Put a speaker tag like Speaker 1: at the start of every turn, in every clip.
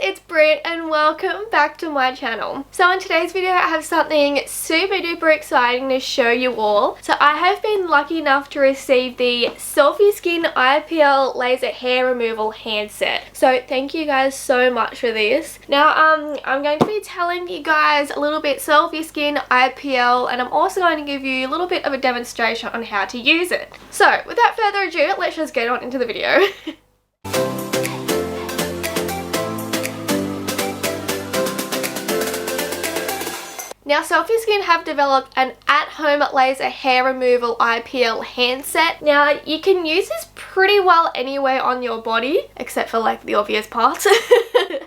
Speaker 1: it's Brit and welcome back to my channel. So in today's video I have something super duper exciting to show you all. So I have been lucky enough to receive the Selfie Skin IPL laser hair removal handset. So thank you guys so much for this. Now I'm going to be telling you guys a little bit Selfie Skin IPL, and I'm also going to give you a little bit of a demonstration on how to use it. So without further ado, let's just get on into the video. Now, Selfie Skin have developed an at-home laser hair removal IPL handset. Now, you can use this pretty well anywhere on your body, except for like the obvious parts.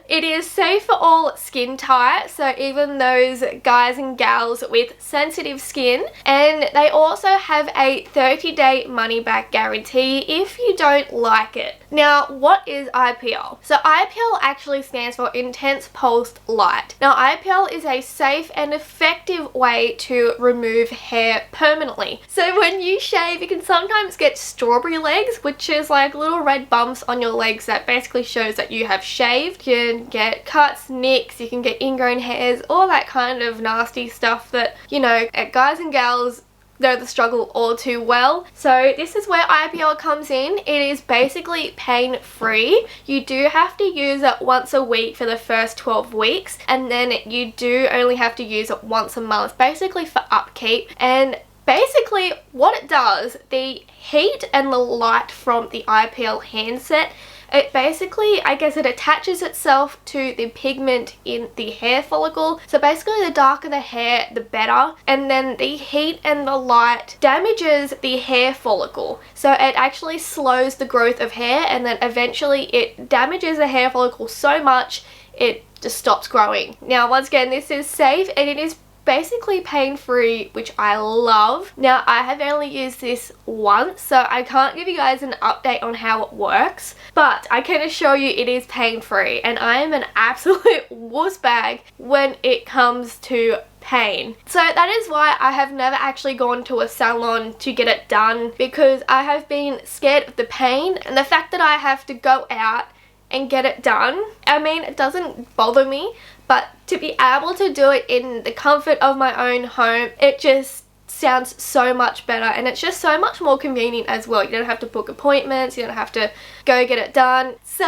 Speaker 1: It is safe for all skin types, so even those guys and gals with sensitive skin. And they also have a 30-day money-back guarantee if you don't like it. Now, what is IPL? So IPL actually stands for Intense Pulsed Light. Now, IPL is a safe and effective way to remove hair permanently. So when you shave, you can sometimes get strawberry legs, which is like little red bumps on your legs that basically shows that you have shaved. You can get cuts, nicks, you can get ingrown hairs, all that kind of nasty stuff that, you know, guys and gals know the struggle all too well. So this is where IPL comes in. It is basically pain-free. You do have to use it once a week for the first 12 weeks, and then you do only have to use it once a month, basically for upkeep. And basically what it does, the heat and the light from the IPL handset, it basically, I guess, it attaches itself to the pigment in the hair follicle. So basically the darker the hair, the better. And then the heat and the light damages the hair follicle. So it actually slows the growth of hair, and then eventually it damages the hair follicle so much it just stops growing. Now, once again, this is safe and it is basically pain-free, which I love. Now, I have only used this once, so I can't give you guys an update on how it works, but I can assure you it is pain-free, and I am an absolute wuss bag when it comes to pain. So that is why I have never actually gone to a salon to get it done, because I have been scared of the pain and the fact that I have to go out and get it done. I mean, it doesn't bother me, but to be able to do it in the comfort of my own home, it just sounds so much better, and it's just so much more convenient as well. You don't have to book appointments, you don't have to go get it done. So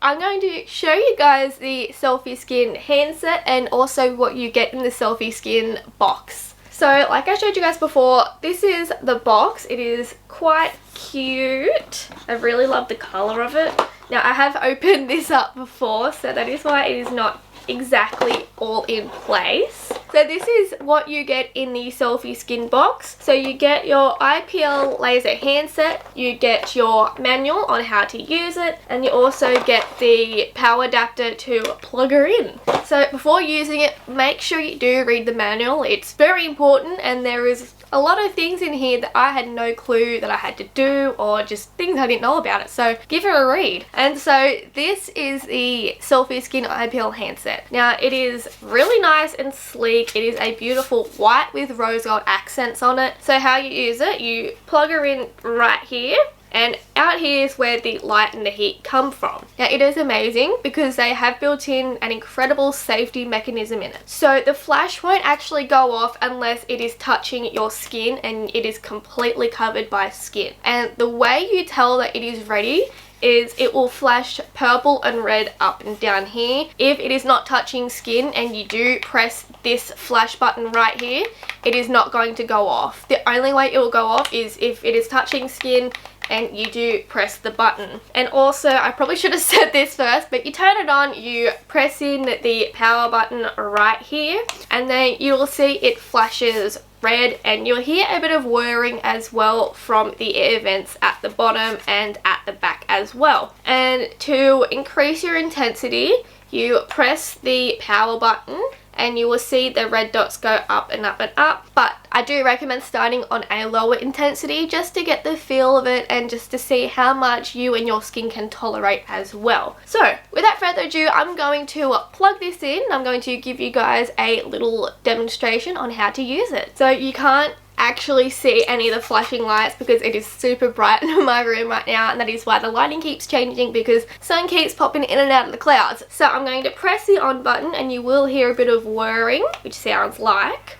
Speaker 1: I'm going to show you guys the Selfie Skin handset and also what you get in the Selfie Skin box. So like I showed you guys before, this is the box. It is quite cute. I really love the colour of it. Now, I have opened this up before, so that is why it is not exactly all in place. So this is what you get in the Selfie Skin box. So you get your IPL laser handset, you get your manual on how to use it, and you also get the power adapter to plug her in. So before using it, make sure you do read the manual. It's very important, and there is a lot of things in here that I had no clue that I had to do, or just things I didn't know about it. So give it a read. And so this is the Selfie Skin IPL handset. Now, it is really nice and sleek. It is a beautiful white with rose gold accents on it. So how you use it, you plug her in right here, and out here is where the light and the heat come from. Now, it is amazing because they have built in an incredible safety mechanism in it. So the flash won't actually go off unless it is touching your skin and it is completely covered by skin. And the way you tell that it is ready is it will flash purple and red up and down here. If it is not touching skin and you do press this flash button right here, it is not going to go off. The only way it will go off is if it is touching skin and you do press the button. And also, I probably should have said this first, but you turn it on, you press in the power button right here, and then you will see it flashes red, and you'll hear a bit of whirring as well from the air vents at the bottom and at the back as well. And to increase your intensity, you press the power button and you will see the red dots go up and up and up. But I do recommend starting on a lower intensity just to get the feel of it and just to see how much you and your skin can tolerate as well. So without further ado, I'm going to plug this in. I'm going to give you guys a little demonstration on how to use it. So you can't actually see any of the flashing lights because it is super bright in my room right now, and that is why the lighting keeps changing because sun keeps popping in and out of the clouds. So I'm going to press the on button and you will hear a bit of whirring, which sounds like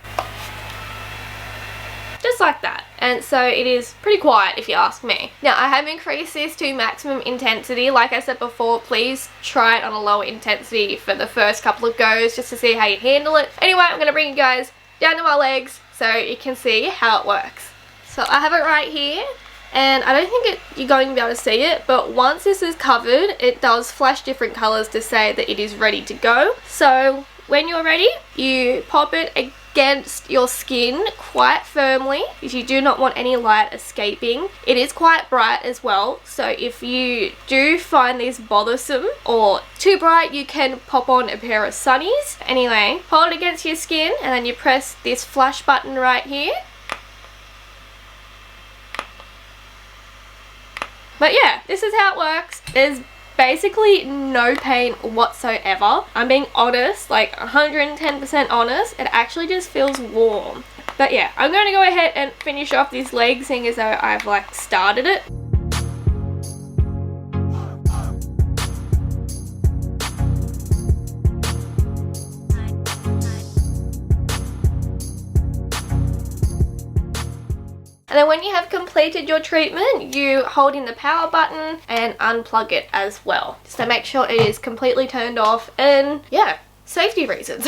Speaker 1: just like that. And so it is pretty quiet if you ask me. Now I have increased this to maximum intensity. Like I said before, please try it on a lower intensity for the first couple of goes just to see how you handle it. Anyway, I'm going to bring you guys down to my legs so you can see how it works. So I have it right here, and I don't think you're going to be able to see it, but once this is covered, it does flash different colours to say that it is ready to go. So when you're ready, you pop it against your skin quite firmly if you do not want any light escaping. It is quite bright as well, so if you do find this bothersome or too bright, you can pop on a pair of sunnies. Anyway, hold it against your skin and then you press this flash button right here. But yeah, this is how it works. There's basically no pain whatsoever. I'm being honest, like 110% honest. It actually just feels warm. But yeah, I'm going to go ahead and finish off this leg, seeing as though I've like started it. And then when you have completed your treatment, you hold in the power button and unplug it as well. So make sure it is completely turned off, and yeah, safety reasons.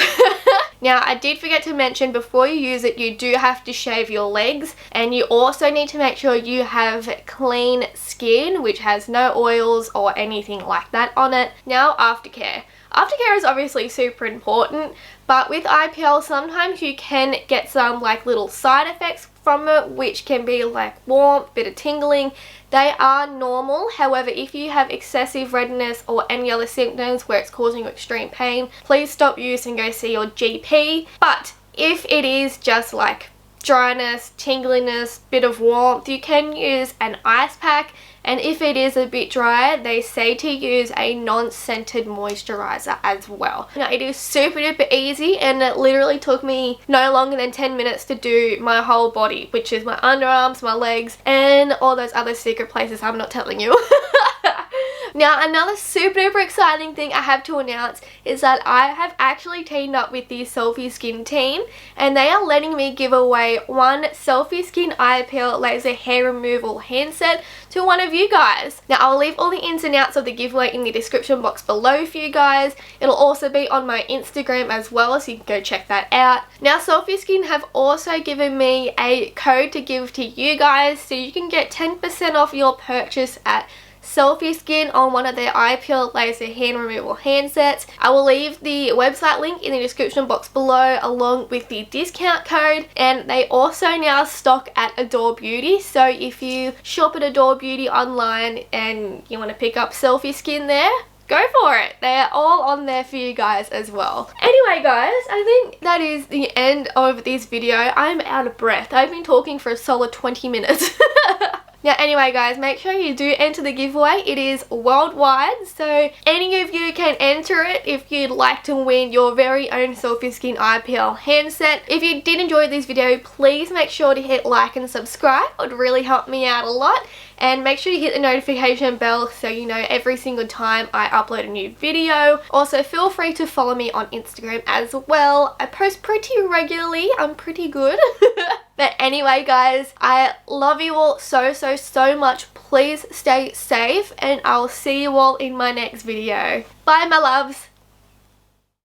Speaker 1: Now I did forget to mention, before you use it, you do have to shave your legs, and you also need to make sure you have clean skin which has no oils or anything like that on it. Now aftercare. Aftercare is obviously super important, but with IPL sometimes you can get some like little side effects from it, which can be like warmth, bit of tingling. They are normal. However, if you have excessive redness or any other symptoms where it's causing you extreme pain, please stop use and go see your GP. But if it is just like dryness, tingliness, bit of warmth, you can use an ice pack. And if it is a bit dry, they say to use a non-scented moisturizer as well. Now it is super duper easy, and it literally took me no longer than 10 minutes to do my whole body, which is my underarms, my legs, and all those other secret places I'm not telling you. Now another super duper exciting thing I have to announce is that I have actually teamed up with the Selfie Skin team, and they are letting me give away one Selfie Skin IPL laser hair removal handset to one of you guys. Now I'll leave all the ins and outs of the giveaway in the description box below for you guys. It'll also be on my Instagram as well, so you can go check that out. Now Selfie Skin have also given me a code to give to you guys, so you can get 10% off your purchase at Selfie Skin on one of their IPL laser hand removal handsets. I will leave the website link in the description box below along with the discount code, and they also now stock at ADOREBEAUTY, so if you shop at ADOREBEAUTY online and you want to pick up Selfie Skin there, go for it. They're all on there for you guys as well. Anyway guys, I think that is the end of this video. I'm out of breath. I've been talking for a solid 20 minutes. Now anyway guys, make sure you do enter the giveaway. It is worldwide, so any of you can enter it if you'd like to win your very own Selfie Skin IPL handset. If you did enjoy this video, please make sure to hit like and subscribe. It would really help me out a lot. And make sure you hit the notification bell so you know every single time I upload a new video. Also feel free to follow me on Instagram as well. I post pretty regularly. I'm pretty good. But anyway guys, I love you all so much. Please stay safe, and I'll see you all in my next video. Bye my loves.